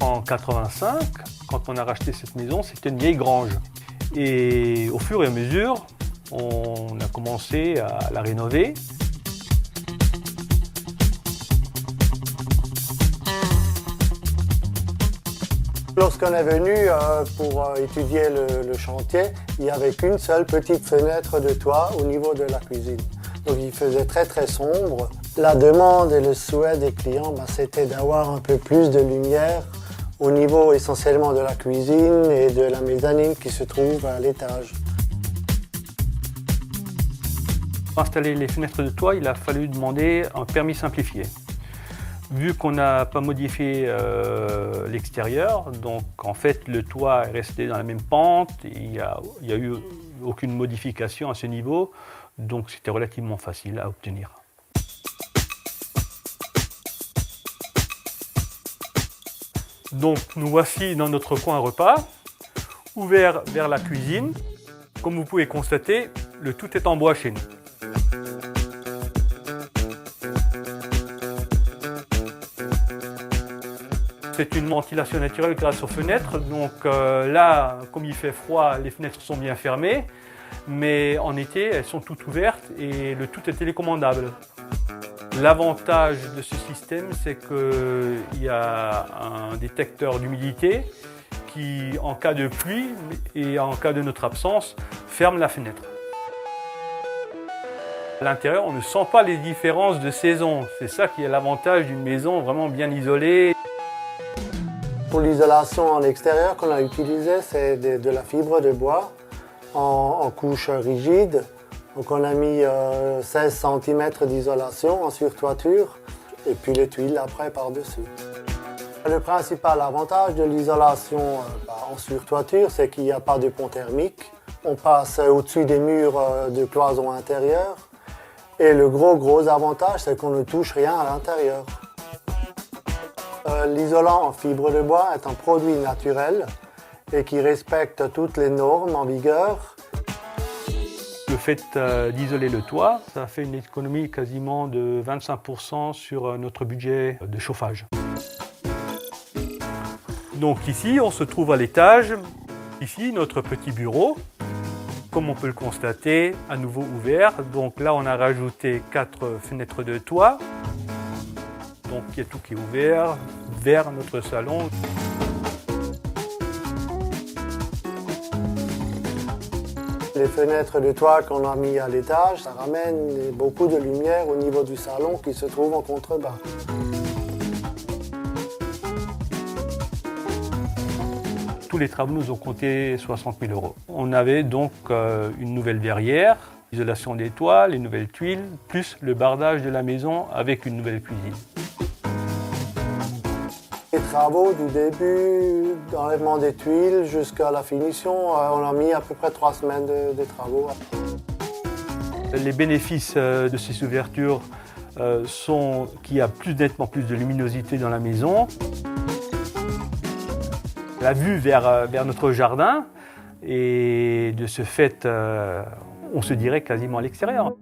En 85, quand on a racheté cette maison, c'était une vieille grange. Et au fur et à mesure, on a commencé à la rénover. Lorsqu'on est venu pour étudier le chantier, il n'y avait qu'une seule petite fenêtre de toit au niveau de la cuisine. Donc il faisait très sombre. La demande et le souhait des clients, c'était d'avoir un peu plus de lumière au niveau essentiellement de la cuisine et de la mezzanine qui se trouve à l'étage. Pour installer les fenêtres de toit, il a fallu demander un permis simplifié. Vu qu'on n'a pas modifié l'extérieur, donc en fait le toit est resté dans la même pente, il n'y a eu aucune modification à ce niveau, donc c'était relativement facile à obtenir. Donc nous voici dans notre coin repas, ouvert vers la cuisine. Comme vous pouvez constater, le tout est en bois chez nous. C'est une ventilation naturelle grâce aux fenêtres. Donc là, comme il fait froid, les fenêtres sont bien fermées. Mais en été, elles sont toutes ouvertes et le tout est télécommandable. L'avantage de ce système, c'est qu'il y a un détecteur d'humidité qui, en cas de pluie et en cas de notre absence, ferme la fenêtre. À l'intérieur, on ne sent pas les différences de saison. C'est ça qui est l'avantage d'une maison vraiment bien isolée. Pour l'isolation en extérieur qu'on a utilisé, c'est de la fibre de bois en couche rigide. Donc on a mis 16 cm d'isolation en surtoiture et puis les tuiles après par-dessus. Le principal avantage de l'isolation en surtoiture, c'est qu'il n'y a pas de pont thermique. On passe au-dessus des murs de cloison intérieure. Et le gros avantage, c'est qu'on ne touche rien à l'intérieur. L'isolant en fibre de bois est un produit naturel et qui respecte toutes les normes en vigueur. Le fait d'isoler le toit, ça fait une économie quasiment de 25% sur notre budget de chauffage. Donc ici, on se trouve à l'étage. Ici, notre petit bureau. Comme on peut le constater, à nouveau ouvert. Donc là, on a rajouté 4 fenêtres de toit. Donc il y a tout qui est ouvert vers notre salon. Les fenêtres de toit qu'on a mis à l'étage, ça ramène beaucoup de lumière au niveau du salon qui se trouve en contrebas. Tous les travaux nous ont coûté 60 000 €. On avait donc une nouvelle verrière, l'isolation des toits, les nouvelles tuiles, plus le bardage de la maison avec une nouvelle cuisine. Les travaux du début, d'enlèvement des tuiles jusqu'à la finition, on a mis à peu près 3 semaines de travaux. Les bénéfices de ces ouvertures sont qu'il y a nettement plus de luminosité dans la maison. La vue vers notre jardin et de ce fait, on se dirait quasiment à l'extérieur.